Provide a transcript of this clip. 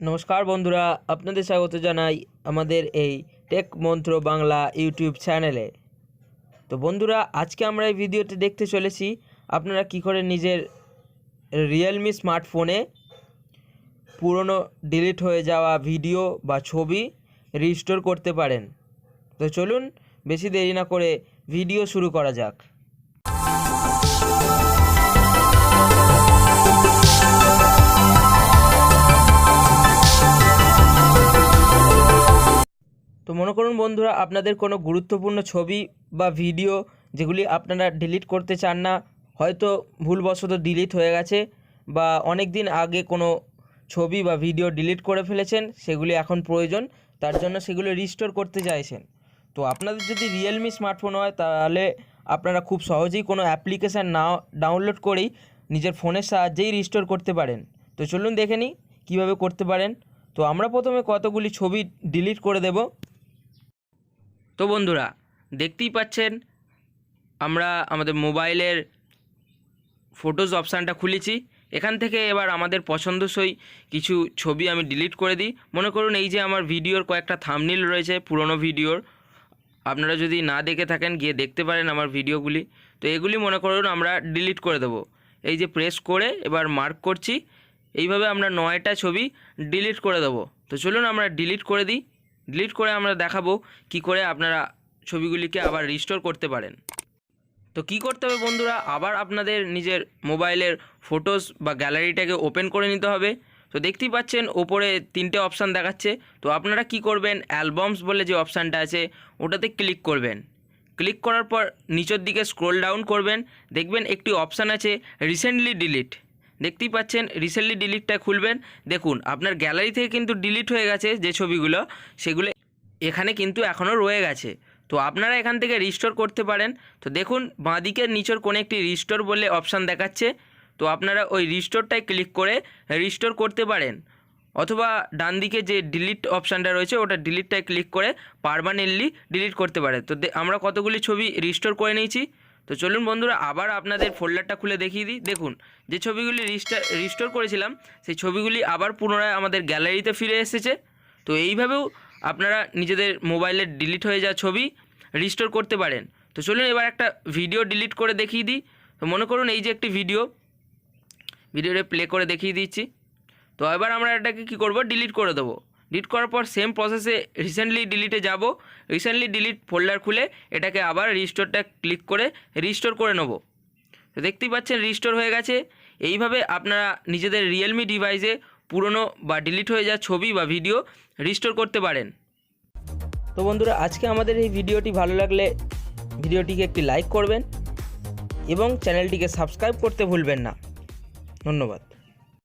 নমস্কার বন্ধুরা, আপনাদের স্বাগত জানাই আমাদের এই টেক মন্ত্র বাংলা ইউটিউব চ্যানেলে। তো বন্ধুরা, আজকে আমরা এই ভিডিওতে দেখতে চলেছি আপনারা কি করে নিজের রিয়েলমি স্মার্টফোনে পুরনো ডিলিট হয়ে যাওয়া ভিডিও বা ছবি রিস্টোর করতে পারেন। তো চলুন বেশি দেরি না করে ভিডিও শুরু করা যাক। তো মনে করুন বন্ধুরা, আপনাদের কোনো গুরুত্বপূর্ণ ছবি বা ভিডিও যেগুলি আপনারা ডিলিট করতে চান না, হয়তো ভুলবশত ডিলিট হয়ে গেছে বা অনেক দিন আগে কোনো ছবি বা ভিডিও ডিলিট করে ফেলেছেন, সেগুলি এখন প্রয়োজন, তার জন্য সেগুলো রিস্টোর করতে চাইছেন। তো আপনাদের যদি রিয়েলমি স্মার্টফোন হয় তাহলে আপনারা খুব সহজেই কোনো অ্যাপ্লিকেশান না ডাউনলোড করেই নিজের ফোনের সাহায্যেই রিস্টোর করতে পারেন। তো চলুন দেখে নিই কীভাবে করতে পারেন। তো আমরা প্রথমে কতগুলি ছবি ডিলিট করে দেব। তো বন্ধুরা, দেখতেই পাচ্ছেন আমরা আমাদের মোবাইলের ফটোজ অপশানটা খুলেছি। এখান থেকে এবার আমাদের পছন্দসই কিছু ছবি আমি ডিলিট করে দিই। মনে করুন এই যে আমার ভিডিওর কয়েকটা থাম্বনেল রয়েছে পুরনো ভিডিওর, আপনারা যদি না দেখে থাকেন গিয়ে দেখতে পারেন আমার ভিডিওগুলি। তো এগুলি মনে করুন আমরা ডিলিট করে দেবো। এই যে প্রেস করে এবার মার্ক করছি, এইভাবে আমরা 9টা ছবি ডিলিট করে দেবো। তো চলুন আমরা ডিলিট করে দিই। ডিলিট করে আমরা দেখাবো কি করে আপনারা ছবিগুলিকে আবার রিস্টোর করতে পারেন। তো কি করতে হবে বন্ধুরা, আবার আপনাদের নিজের মোবাইলের ফটোস বা গ্যালারিটাকে ওপেন করে নিতে হবে। তো দেখতেই পাচ্ছেন ওপরে 3টে অপশান দেখাচ্ছে। তো আপনারা কি করবেন, অ্যালবামস বলে যে অপশানটা আছে ওটাতে ক্লিক করবেন। ক্লিক করার পর নিচের দিকে স্ক্রোল ডাউন করবেন, দেখবেন একটি অপশান আছে রিসেন্টলি ডিলিট। দেখতেই পাচ্ছেন রিসেন্টলি ডিলিটটা খুলবেন। দেখুন আপনার গ্যালারি থেকে কিন্তু ডিলিট হয়ে গেছে যে ছবিগুলো, সেগুলো এখানে কিন্তু এখনও রয়ে গেছে। তো আপনারা এখান থেকে রিস্টোর করতে পারেন। তো দেখুন বাঁদিকের নিচের কোণে একটি রিস্টোর বলে অপশান দেখাচ্ছে। তো আপনারা ওই রিস্টোরটায় ক্লিক করে রিস্টোর করতে পারেন, অথবা ডান দিকে যে ডিলিট অপশানটা রয়েছে ওটা ডিলিটটায় ক্লিক করে পার্মানেন্টলি ডিলিট করতে পারে। তো আমরা কতগুলি ছবি রিস্টোর করে নিয়েছি। তো চলুন বন্ধুরা আবার আপনাদের ফোল্ডারটা খুলে দেখিয়ে দিই। দেখুন যে ছবিগুলি রিস্টোর করেছিলাম সেই ছবিগুলি আবার পুনরায় আমাদের গ্যালারিতে ফিরে এসেছে। তো এইভাবেও আপনারা নিজেদের মোবাইলের ডিলিট হয়ে যাওয়া ছবি রিস্টোর করতে পারেন। তো চলুন এবার একটা ভিডিও ডিলিট করে দেখিয়ে দিই। তো মনে করুন এই যে একটি ভিডিওটা প্লে করে দেখিয়ে দিচ্ছি। তো এবার আমরা এটাকে কী করব, ডিলিট করে দেবো। ডিলিট করার পর সেম প্রসেসে রিসেন্টলি ডিলিটে যাব। রিসেন্টলি ডিলিট ফোল্ডার খুলে এটাকে আবার রিস্টোরটা ক্লিক করে রিস্টোর করে নেব। তো দেখতেই পাচ্ছেন রিস্টোর হয়ে গেছে। এইভাবে আপনারা নিজেদের রিয়েলমি ডিভাইসে পুরনো বা ডিলিট হয়ে যাওয়া ছবি বা ভিডিও রিস্টোর করতে পারেন। তো বন্ধুরা, আজকে আমাদের এই ভিডিওটি ভালো লাগলে ভিডিওটিকে একটি লাইক করবেন এবং চ্যানেলটিকে সাবস্ক্রাইব করতে ভুলবেন না। ধন্যবাদ।